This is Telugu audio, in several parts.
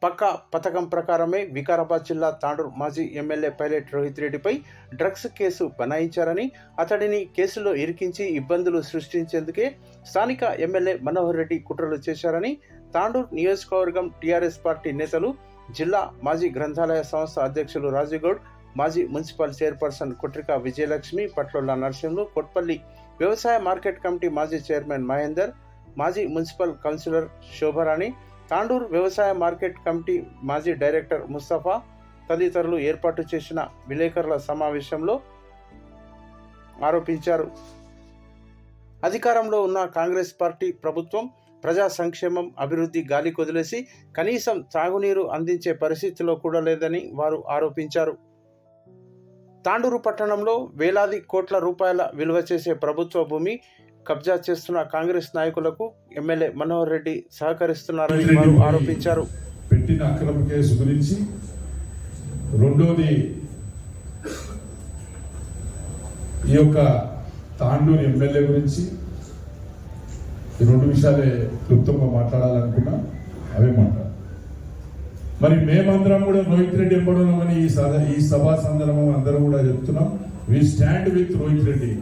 పక్కా పథకం ప్రకారమే వికారాబాద్ జిల్లా తాండూరు మాజీ ఎమ్మెల్యే పైలట్ రోహిత్ రెడ్డిపై డ్రగ్స్ కేసు బనాయించారని, అతడిని కేసులో ఇరికించి ఇబ్బందులు సృష్టించేందుకే స్థానిక ఎమ్మెల్యే మనోహర్ రెడ్డి కుట్రలు చేశారని తాండూరు నియోజకవర్గం టీఆర్ఎస్ పార్టీ నేతలు, జిల్లా మాజీ గ్రంథాలయ సంస్థ అధ్యక్షులు రాజుగౌడ్, మాజీ మున్సిపల్ చైర్పర్సన్ కుట్రిక విజయలక్ష్మి, పట్లొల్ల నరసింహులు, కొట్పల్లి వ్యవసాయ మార్కెట్ కమిటీ మాజీ చైర్మన్ మహేందర్, మాజీ మున్సిపల్ కౌన్సిలర్ శోభరాణి, తాండూరు వ్యవసాయ మార్కెట్ కమిటీ మాజీ డైరెక్టర్ ముస్తఫా తదితరులు ఏర్పాటు చేసిన విలేకరుల సమావేశంలో ఆరోపించారు. అధికారంలో ఉన్న కాంగ్రెస్ పార్టీ ప్రభుత్వం ప్రజా సంక్షేమం, అభివృద్ధి గాలి కొదిలేసి కనీసం తాగునీరు అందించే పరిస్థితిలో కూడా లేదని వారు ఆరోపించారు. తాండూరు పట్టణంలో వేలాది కోట్ల రూపాయల విలువ చేసే ప్రభుత్వ భూమి కబ్జా చేస్తున్న కాంగ్రెస్ నాయకులకు ఎమ్మెల్యే మనోహర్ రెడ్డి సహకరిస్తున్నారని వారు ఆరోపించారు. పెట్టిన అక్రమ కేసు గురించి, రెండోది ఈ యొక్క తాండూరు ఎమ్మెల్యే గురించి, ఈ రెండు విషయాలే క్లుప్తంగా మాట్లాడాలనుకున్నా, అవే మాట్లాడాలి. మరి మేమందరం కూడా రోహిత్ రెడ్డి ఎంబడున్నామని ఈ సభా సందర్భం అందరం కూడా చెప్తున్నాం. We stand with Rohith Reddy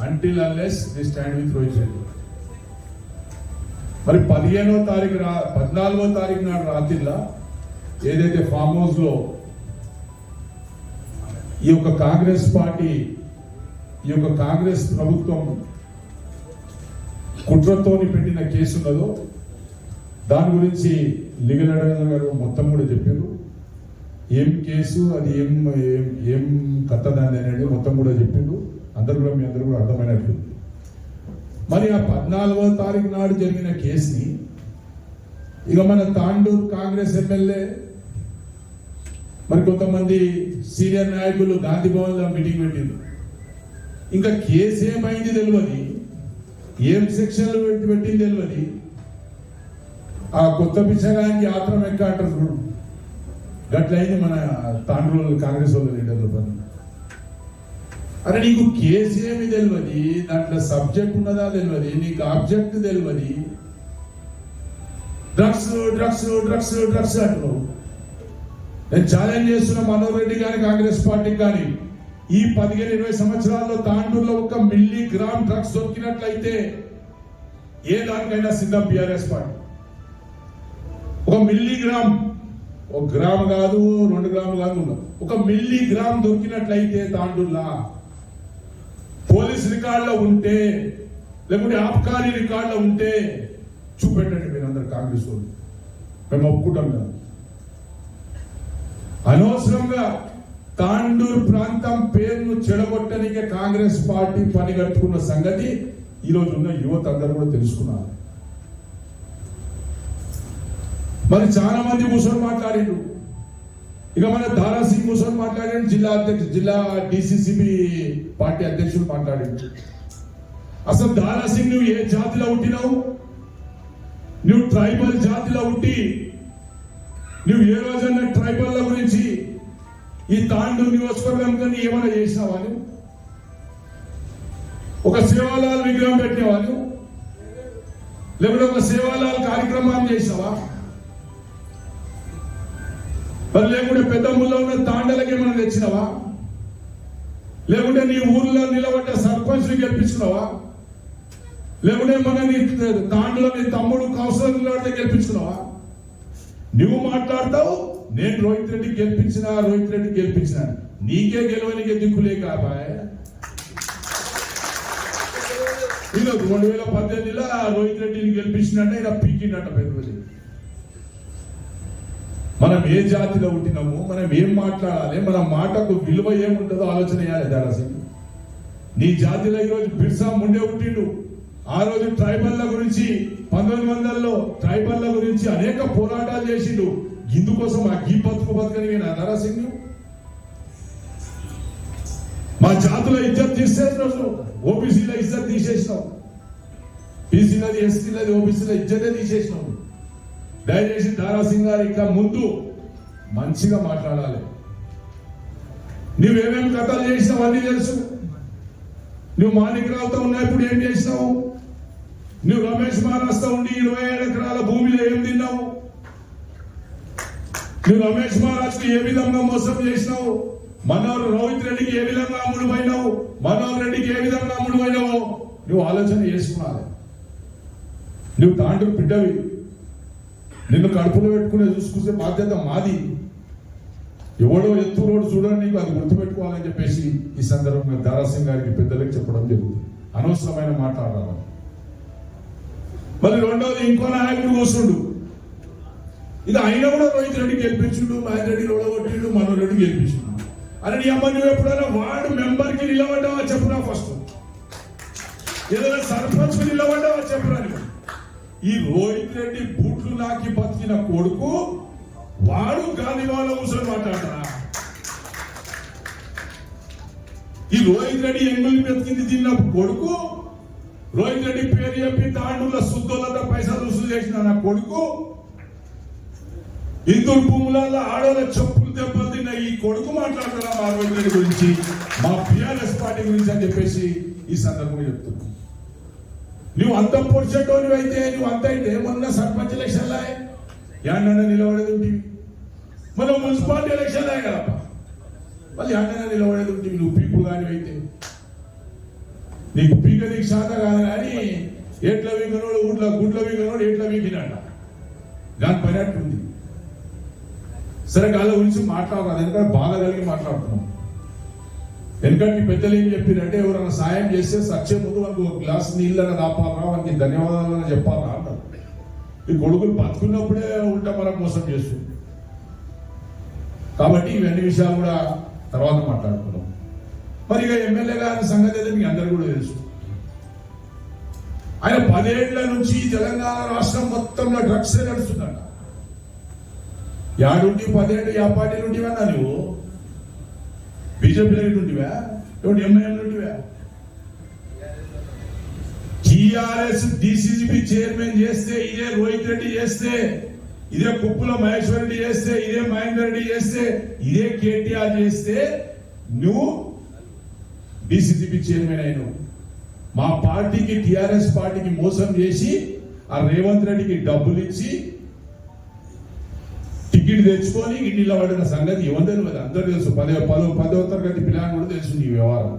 until unless we stand with Rohith Reddy. మరి 14వ తారీఖు నాడు రాత్రిలో ఏదైతే ఫామ్ హౌస్ లో ఈ యొక్క కాంగ్రెస్ పార్టీ, ఈ యొక్క కాంగ్రెస్ ప్రభుత్వం కుట్రతోని పెట్టిన కేసు ఉన్నదో దాని గురించి లీగల్ అడ్వైజర్ గారు మొత్తం కూడా చెప్పారు. ఏం కేసు, అది ఏం కథ దాన్ని అనేది మొత్తం కూడా చెప్పిండు. అందరూ కూడా మీ అందరూ కూడా అర్థమైనట్లు. మరి ఆ 14వ తారీఖు నాడు జరిగిన కేసుని ఇక మన తాండూరు కాంగ్రెస్ ఎమ్మెల్యే, మరి కొంతమంది సీనియర్ నాయకులు గాంధీ భవన్లో మీటింగ్ పెట్టింది. ఇంకా కేసు ఏమైంది తెలియదు, ఏం సెక్షన్లు పెట్టింది తెలియదు. ఆ కొత్త పిచ్చగానికి ఆత్రం ఎక్క అంటారు చూడు, గట్లయింది మన తాండూరు కాంగ్రెస్ వాళ్ళ లీడర్ల పని. అరే నీకు కేసు ఏమి తెలియదు, దాంట్లో సబ్జెక్ట్ ఉన్నదా తెలియదు, నీకు ఆబ్జెక్ట్ తెలియదు, డ్రగ్స్ డ్రగ్స్ డ్రగ్స్ డ్రగ్స్ అంటున్నావు. నేను ఛాలెంజ్ చేస్తున్న మనోహర్ రెడ్డి గారి కాంగ్రెస్ పార్టీకి కానీ, ఈ 15-20 సంవత్సరాల్లో తాండూరులో 1 మిల్లీగ్రామ్ డ్రగ్స్ దొరికినట్లయితే ఏ దానికైనా సిద్ధం బీఆర్ఎస్ పార్టీ. 1 మిల్లీగ్రామ్, 1 గ్రామ్ కాదు, 2 గ్రాములు కాదు, 1 మిల్లీగ్రామ్ దొరికినట్లయితే తాండూరులా పోలీస్ రికార్డులో ఉంటే, లేకుంటే ఆబ్కారీ రికార్డులో ఉంటే చూపెట్టండి మీరు అందరు కాంగ్రెస్ వాళ్ళు, మేము ఒప్పుకుంటాం కదా. అనవసరంగా తాండూరు ప్రాంతం పేరును చెడగొట్టడానికి కాంగ్రెస్ పార్టీ పని కట్టుకున్న సంగతి ఈరోజు ఉన్న యువత అందరూ కూడా తెలుసుకున్నారు. మరి చాలా మంది కూర్చొని మాట్లాడిండు. ఇక మన దారాసింగ్ కూర్చొని మాట్లాడాడు, జిల్లా డిసిసిబి పార్టీ అధ్యక్షుడు మాట్లాడాడు. అసలు దారాసింగ్ నువ్వు ఏ జాతిలో పుట్టినావు? నువ్వు ట్రైబల్ జాతిలో పుట్టి నువ్వు ఏ రోజన్నా ట్రైబల్ల గురించి ఈ తాండూరు నియోజకవర్గం కానీ ఏమైనా చేసినావా? ఒక సేవాలాల్ విగ్రహం పెట్టినవాళ్ళు, లేకపోతే ఒక సేవాలాల్ కార్యక్రమాన్ని చేసినావా? మరి లేకుంటే పెద్ద ముళ్ళ ఉన్న తాండలకి ఏమైనా తెచ్చినావా? లేకుంటే నీ ఊర్లో నిలబడ్డ సర్పంచ్ గెలిపించుకున్నావా? లేకుంటే మన నీ తాండలో నీ తమ్ముడు కౌన్సిలర్ నిలబడితే గెలిపించుకున్నావా? నువ్వు మాట్లాడతావు, నేను రోహిత్ రెడ్డి గెలిపించిన నీకే గెలవనికి దిక్కులే కాబాయ్. 2018లో రోహిత్ రెడ్డిని గెలిపించినట్టే ఇలా పీకినట్ట పెద్దది. మనం ఏ జాతిలో పుట్టినాము, మనం ఏం మాట్లాడాలి, మన మాటకు విలువ ఏముంటుందో ఆలోచన చేయాలి. దారాసింగ్ నీ జాతిలో ఈరోజు బిర్సా ముండే పుట్టిండు. ఆ రోజు ట్రైబల్ల గురించి 1900లో ట్రైబల్ల గురించి అనేక పోరాటాలు చేసిండు. ఇందుకోసం ఆ గీ బతుకని దారాసింగ్ మా జాతుల ఇజ్జత్ తీసేసినావు, ఓబీసీల ఇజ్జత్ తీసేసినావు, బీసీలది ఎస్సీలది ఓబీసీల ఇజ్జతే తీసేసినావు. దయచేసి దారాసింగ్ గారు ఇంకా ముందు మంచిగా మాట్లాడాలి. నువ్వేమేమి కథలు చేసినావు అన్నీ తెలుసు. నువ్వు మాణిక్రావుతో ఉన్నప్పుడు ఏం చేసినావు? నువ్వు రమేష్ మహారాష్ట్ర ఉండి 27 ఎకరాల భూమిలో ఏం తిన్నావు? నువ్వు రమేష్ మహారాజ్కి ఏ విధంగా మోసం చేసినావు, మనోహర్ రోహిత్ రెడ్డికి ఏ విధంగా అమ్ముడుపోయినావు, మనోహర్ రెడ్డికి ఏ విధంగా అమ్ముడుపోయినావు నువ్వు ఆలోచన చేసుకున్నావు. నువ్వు తాండ్రు బిడ్డవి, నిన్ను కడుపులో పెట్టుకునే చూసుకునే బాధ్యత మాది. ఎవడో ఎత్తురోడు చూడండి, నీకు అది గుర్తుపెట్టుకోవాలని చెప్పేసి ఈ సందర్భంగా దారాసింగ్ గారికి పెద్దలకు చెప్పడం జరుగుతుంది. అనవసరమైన మాట్లాడాలి. మళ్ళీ రెండవది ఇంకో నాయకుడు కూర్చుండు, ఇది అయినా కూడా రోహిత్ రెడ్డి గెలిపించుండు, మహేందర్ రెడ్డి ఓడగొట్టిండు, మనోహర్ రెడ్డి గెలిపించుండు. అరే నీ అమ్మ నువ్వు ఎప్పుడైనా వార్డు మెంబర్కి నిలబడ్డావా చెప్పురా, ఫస్ట్ ఏదైనా సర్పంచ్ కి నిలబడ్డావా చెప్పురా. ఈ రోహిత్ రెడ్డి బూట్లు నాకి బతికిన కొడుకు వాడు గాలి వాళ్ళ కూర్చొని మాట్లాడతారా? ఈ రోహిత్ రెడ్డి ఎంగుల్ని బతికింది తిన్న కొడుకు, రోహిత్ రెడ్డి పేరు చెప్పి తాండూల శుద్ధులతో పైసలు వసూలు చేసిన నా కొడుకు, ఇందూరు భూములలో ఆడోళ్ళ చెప్పులు దెబ్బలు తిన్న ఈ కొడుకు మాట్లాడతారా మా రోహిత్ రెడ్డి గురించి, మా బిఆర్ఎస్ పార్టీ గురించి అని చెప్పేసి ఈ సందర్భంగా చెప్తున్నా. నువ్వు అంత పొడిచేటోని అయితే, నువ్వు అంత అయితే మొన్న సర్పంచ్ ఎలక్షన్లా ఏంటన్నా నిలబడేది ఉంటుంది, మనం మున్సిపాలిటీ ఎలక్షన్లా కదప్ప, మళ్ళీ ఏంటన్నా నిలబడేది ఉంటుంది. నువ్వు పీపు కానీ అయితే నీకు పీక నీకు శాత కాదు, కానీ ఎట్ల వీకనోడు గుడ్ల వీకనోడు ఎట్ల వీకినాడ దాని పని అట్టుంది. సరే గాల గురించి మాట్లాడరాదు, ఎందుకంటే బాధ కలిగి మాట్లాడుతున్నాం. ఎందుకంటే పెద్దలు ఏం చెప్పారంటే, ఎవరైనా సాయం చేస్తే సచ్చే ముందు మనకు ఒక గ్లాస్ నీళ్ళని రాపాలరా, మనకి ధన్యవాదాలు చెప్పాలరా అంటారు. ఈ కొడుకులు బతుకున్నప్పుడే ఉల్టా మనకు మోసం చేస్తుంది. కాబట్టి ఇవన్నీ విషయాలు కూడా తర్వాత మాట్లాడుకున్నాం. మరి ఇక ఎమ్మెల్యే గారి సంగతి అయితే మీకు అందరికీ కూడా తెలుసు. ఆయన 10 ఏళ్ల నుంచి తెలంగాణ రాష్ట్రం మొత్తంలో డ్రగ్స్ నడుస్తుందంట. యాడుండి 10 ఏళ్ళు యా పార్టీ నుండివన్నా, నువ్వు బీజేపీ నుండివా, ఎవడు ఎంఐఎం నుండివా? టిఆర్ఎస్ డిసిసిబి చైర్మన్ చేస్తే ఇదే రోహిత్ రెడ్డి చేస్తే, ఇదే కుప్పుల మహేశ్వర్ రెడ్డి చేస్తే, ఇదే మహేందర్ రెడ్డి చేస్తే, ఇదే కేటీఆర్ చేస్తే నువ్వు డిసిసిబి చైర్మన్ అయినావు. మా పార్టీకి టిఆర్ఎస్ పార్టీకి మోసం చేసి ఆ రేవంత్ రెడ్డికి డబ్బులు ఇచ్చి టికెట్ తెచ్చుకొని ఇంటిలో పడిన సంగతి ఎవరు కదా అందరూ తెలుసు. 10వ తరగతి పిల్లలు కూడా తెలుసు నీ వ్యవహారం.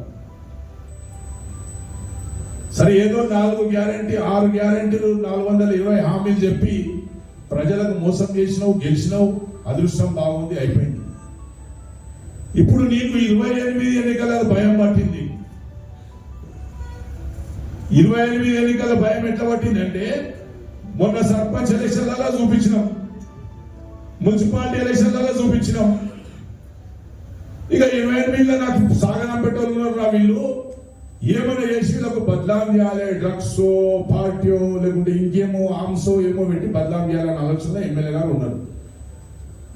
సరే ఏదో 4 గ్యారెంటీ 6 గ్యారెంటీలు 420 హామీలు చెప్పి ప్రజలకు మోసం చేసినావు, గెలిచినావు, అదృష్టం బాగుంది, అయిపోయింది. ఇప్పుడు నీకు 28 ఎన్నికల భయం పట్టింది. 28 ఎన్నికల భయం ఎట్లా పట్టిందంటే, మొన్న సర్పంచ్ ఎలక్షన్లలో చూపించినాం, మున్సిపాలిటీ ఎలక్షన్లలో చూపించినాం. ఇక 28లో నాకు సాగనం పెట్టాలన్నారు వీళ్ళు, ఏమైనా చేసి వీళ్ళకు బదలాం చేయాలి, డ్రగ్స్ పార్టీ లేకుంటే ఇంకేమో ఆంసో ఏమో పెట్టి బదలాం చేయాలని ఆలోచన ఎమ్మెల్యే గారు ఉన్నారు.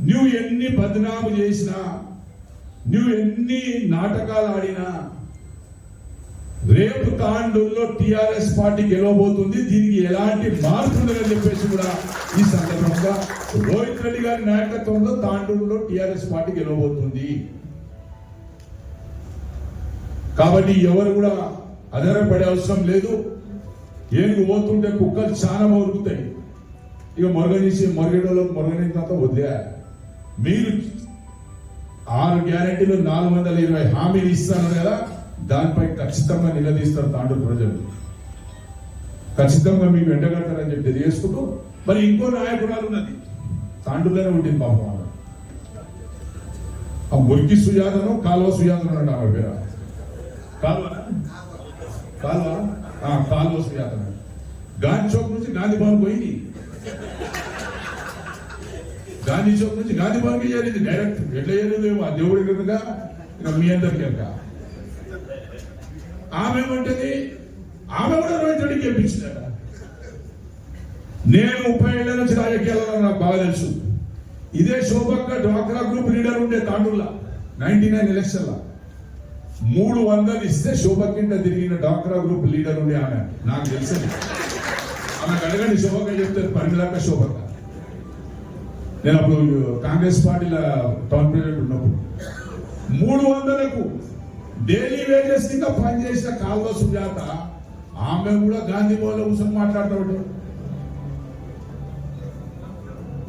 నువ్వు ఎన్ని బదనాము చేసినా, నువ్వు ఎన్ని నాటకాలు ఆడినా, రేపు తాండూరులో టిఆర్ఎస్ పార్టీ గెలవబోతుంది. దీనికి ఎలాంటి మార్పు ఉందని చెప్పేసి కూడా ఈ సందర్భంగా రోహిత్ రెడ్డి గారి నాయకత్వంలో తాండూరులో టిఆర్ఎస్ పార్టీ గెలవబోతుంది. కాబట్టి ఎవరు కూడా అధరపడే అవసరం లేదు. ఏనుగు పోతుంటే కుక్కలు చాలా మొరుగుతాయి. ఇక మొరగని తర్వాత వదిలేయాలి. మీరు 6 గ్యారెంటీలు 420 హామీలు ఇస్తాను కదా, దానిపై ఖచ్చితంగా నిలదీస్తారు తాండూరు ప్రజలు. ఖచ్చితంగా మీకు వెంటగడతారని చెప్పి తెలియజేసుకుంటూ, మరి ఇంకో నాయకురాలు ఉన్నది తాండూరులోనే ఉంటుంది పాపం. ఆ మురికి సుజాతను కాలువ సుజాతను అంటే ఆమె పేరు కాలువ సుజాతను. గాంధీ చౌక్ నుంచి గాంధీ భవన్ పోయింది, గాంధీ చౌక్ నుంచి గాంధీ భవన్కి చేరింది డైరెక్ట్. ఎట్లా చేయలేదు ఆ దేవుడి కనుక ఇక మీ అందరికి కనుక. ఆమె ఏమంటది, ఆమె కూడా రోహిత్ రెడ్డికి గెలిపించిందట. నేను 30 ఏళ్ల నుంచి రాజకీయాలలో నాకు బాగా తెలుసు. ఇదే శోభక్క డ్వాక్రా గ్రూప్ లీడర్ ఉండే తాండూరులో 99 ఎలక్షన్ల 300 ఇస్తే శోభక్కింట తిరిగిన డ్వాక్రా గ్రూప్ లీడర్ ఉండే ఆమె, నాకు తెలుసు. ఆమెకు అడగండి, శోభక్క చెప్తారు. పరిమిలాక శోభక్క. నేను అప్పుడు కాంగ్రెస్ పార్టీలో టౌన్ ప్రెసిడెంట్ ఉన్నప్పుడు 300కు డైలీ వేజెస్ కింద పనిచేసిన కాల్వ సుజాత, ఆమె కూడా గాంధీ భవన్లో కూర్చొని మాట్లాడుతూ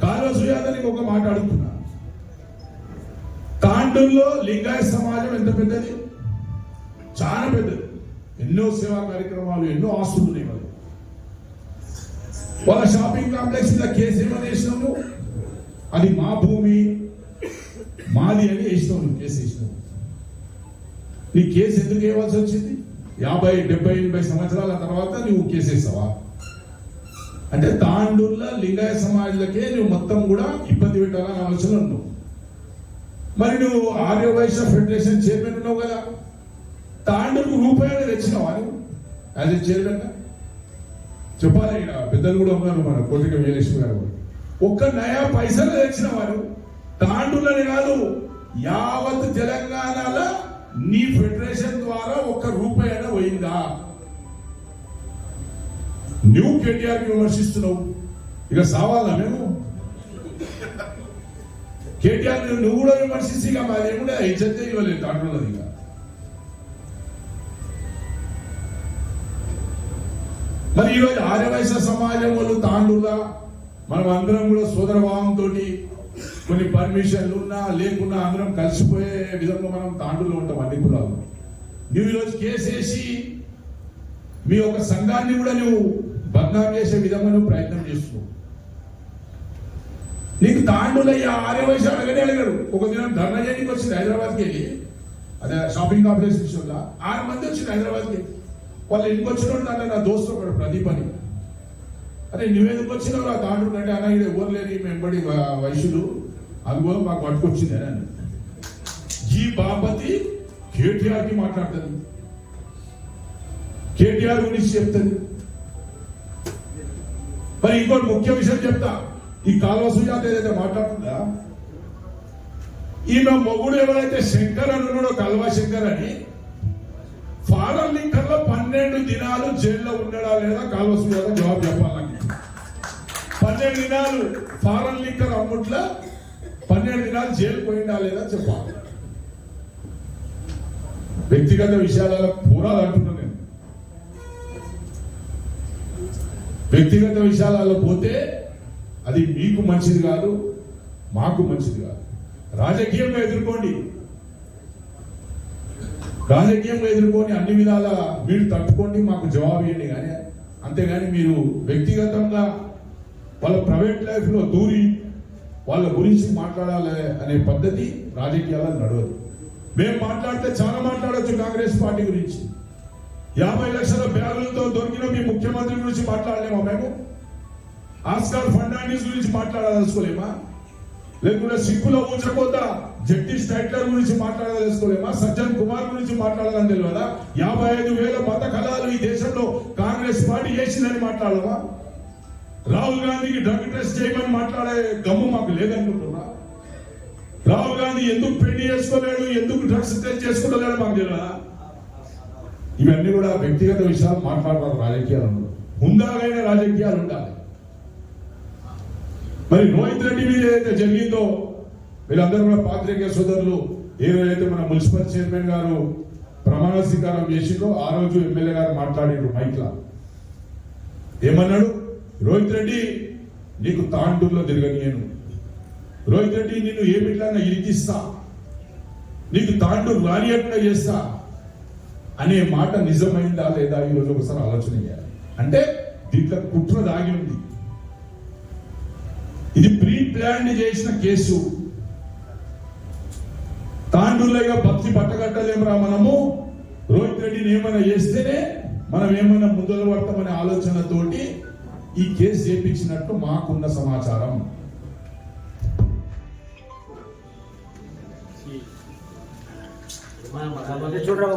కాల్వ సుజాత నీకు ఒక మాట అడుగుతున్నా, తాండూరులో లింగాయత సమాజం ఎంత పెద్దది, చాలా పెద్దది. ఎన్నో సేవా కార్యక్రమాలు, ఎన్నో ఆస్తులు ఉన్నాయి వాళ్ళు. వాళ్ళ షాపింగ్ కాంప్లెక్స్ మీద కేసు ఏమని వేసినాము, అది మా భూమి మాది అని వేసినావు, నువ్వు కేసు వేసినావు. నీ కేసు ఎందుకు వేయవలసి వచ్చింది? 50, 70, 80 సంవత్సరాల తర్వాత నువ్వు కేసు వేస్తావా? అంటే తాండూరులో లింగాయత సమాజాలకే నువ్వు మొత్తం కూడా ఇబ్బంది పెట్టాలని ఆలోచన ఉన్నావు. మరి నువ్వు ఆర్య వైశ్య ఫెడరేషన్ చైర్మన్ ఉన్నావు కదా, తాండూరుకు రూపాయలు తెచ్చినావా నువ్వు యాజ్ ఎ చైర్మన్? చెప్పాలి, ఇక్కడ పెద్దలు కూడా ఉన్నారు, మన కోటిక వీరేశ్వర గారు. ఒక్క నయా పైసలు తెచ్చిన వారు తాండూరులోనే కాదు, యావత్ తెలంగాణలో నీ ఫెడరేషన్ ద్వారా ఒక్క రూపాయి అయినా పోయిందా? నువ్వు కేటీఆర్ విమర్శిస్తున్నావు, ఇక సావాలా మేము? కేటీఆర్ నువ్వు కూడా విమర్శిస్తే ఇక మాదేముండే ఇజ్జతే ఇవ్వలేదు తాండూరులో. ఇక మరి ఈరోజు ఆర్యవైశ్య సమాజం వాళ్ళు తాండూరులా మనం అందరం కూడా సోదరభావంతో కొన్ని పర్మిషన్లు ఉన్నా లేకున్నా అందరం కలిసిపోయే విధంగా మనం తాండూరులో ఉంటాం అన్ని కులాలు. నువ్వు ఈరోజు కేసేసి మీ యొక్క సంఘాన్ని కూడా నువ్వు బద్నాం చేసే విధంగా నువ్వు ప్రయత్నం చేస్తున్నావు. నీకు తాండూరులో ఆర్యవైశ్య అడగనే అడిగాడు. ఒక దినం ధర్నా చేయడానికి వచ్చింది హైదరాబాద్కి వెళ్ళి, అదే షాపింగ్ కాంప్లెక్స్ విషయంలో 6 మంది వచ్చింది హైదరాబాద్కి. వాళ్ళు ఎందుకు వచ్చిన నా దోస్తు ఒకడు ప్రదీప్ అని. అరే నువ్వెందుకు వచ్చినావు నా తాండూరు అంటే, అన్న ఇక్కడ ఎవరు లేని మెంబడి వైశ్యులు అందుకోసం మాకు పట్టుకొచ్చింది అని. ఈ బాపతి కేటీఆర్కి మాట్లాడుతుంది, కేటీఆర్ గురించి చెప్తుంది. మరి ఇంకోటి ముఖ్య విషయం చెప్తా, ఈ కాల్వ సుజాత ఏదైతే మాట్లాడుతుందా, ఈమె మొగుడు ఎవరైతే శంకర్ అని ఉన్నాడో, కల్వా శంకర్ అని, ఫారెన్ లిక్కర్ లో 12 దినాలు జైల్లో ఉన్నాడా లేదా కాల్వ సుజాత జవాబు చెప్పాలని. 12 దినాలు ఫారెన్ లిక్కర్ అమ్ముట్లా 12 దినాలు జైలు పోయిందా లేదా చెప్పాలి. వ్యక్తిగత విషయాలలో పూరాలు అంటున్నాను నేను. వ్యక్తిగత విషయాలలో పోతే అది మీకు మంచిది కాదు, మాకు మంచిది కాదు. రాజకీయంగా ఎదుర్కోండి, రాజకీయంగా ఎదుర్కొని అన్ని విధాల మీరు తట్టుకోండి, మాకు జవాబు ఇవ్వండి. కానీ అంతేగాని మీరు వ్యక్తిగతంగా వాళ్ళ ప్రైవేట్ లైఫ్ లో దూరి వాళ్ళ గురించి మాట్లాడాలి అనే పద్ధతి రాజకీయాల్లో నడవదు. మేము మాట్లాడితే చాలా మాట్లాడవచ్చు కాంగ్రెస్ పార్టీ గురించి. 50 లక్షల బ్యాగులతో దొరికిన మీ ముఖ్యమంత్రి గురించి మాట్లాడలేమా? మేము ఆస్కార్ ఫర్నాండిస్ గురించి మాట్లాడదలుచుకోలేమా? లేకుంటే సిక్కుల ఊచకోత జగదీష్ టైట్లర్ గురించి మాట్లాడదలుచుకోలేమా? సజ్జన్ కుమార్ గురించి మాట్లాడాలని తెలియదా? 55,000 మత కళాలు ఈ దేశంలో కాంగ్రెస్ పార్టీ చేసిందని మాట్లాడమా? రాహుల్ గాంధీకి డ్రగ్ టెస్ట్ చేయమని మాట్లాడే గమ్ము మాకు లేదనుకుంటున్నా? రాహుల్ గాంధీ ఎందుకు పెళ్లి చేసుకోలేడు, ఎందుకు డ్రగ్స్ టెస్ట్ చేసుకుంటలేడు మాకు తెలియదా? ఇవన్నీ కూడా వ్యక్తిగత విషయాలు మాట్లాడతారు. రాజకీయాలు ముందాగైన రాజకీయాలు ఉండాలి. మరి రోహిత్ రెడ్డి మీద ఏదైతే జరిగిందో, వీళ్ళందరూ కూడా పాత్రికేయ సోదరులు ఏ రోజైతే మన మున్సిపల్ చైర్మన్ గారు ప్రమాణ స్వీకారం చేసిందో ఆ రోజు ఎమ్మెల్యే గారు మాట్లాడారు మైక్లా. ఏమన్నాడు? రోహిత్ రెడ్డి నీకు తాండూరులో తిరగనియను, రోహిత్ రెడ్డి నిన్ను ఏమిట్లా ఇరికిస్తా, నీకు తాండూరు రానియకుండా చేస్తా అనే మాట నిజమైందా లేదా ఈరోజు ఒకసారి ఆలోచన చేయాలి. అంటే దీంట్లో కుట్ర దాగి ఉంది. ఇది ప్రీ ప్లాన్ చేసిన కేసు. తాండూరులో భక్తి పట్టగట్టలేమరా మనము? రోహిత్ రెడ్డిని ఏమైనా చేస్తేనే మనం ఏమైనా ముందలు పడతామనే ఆలోచనతోటి ఈ కేసు చేపించినట్టు మాకున్న సమాచారం. చూడరా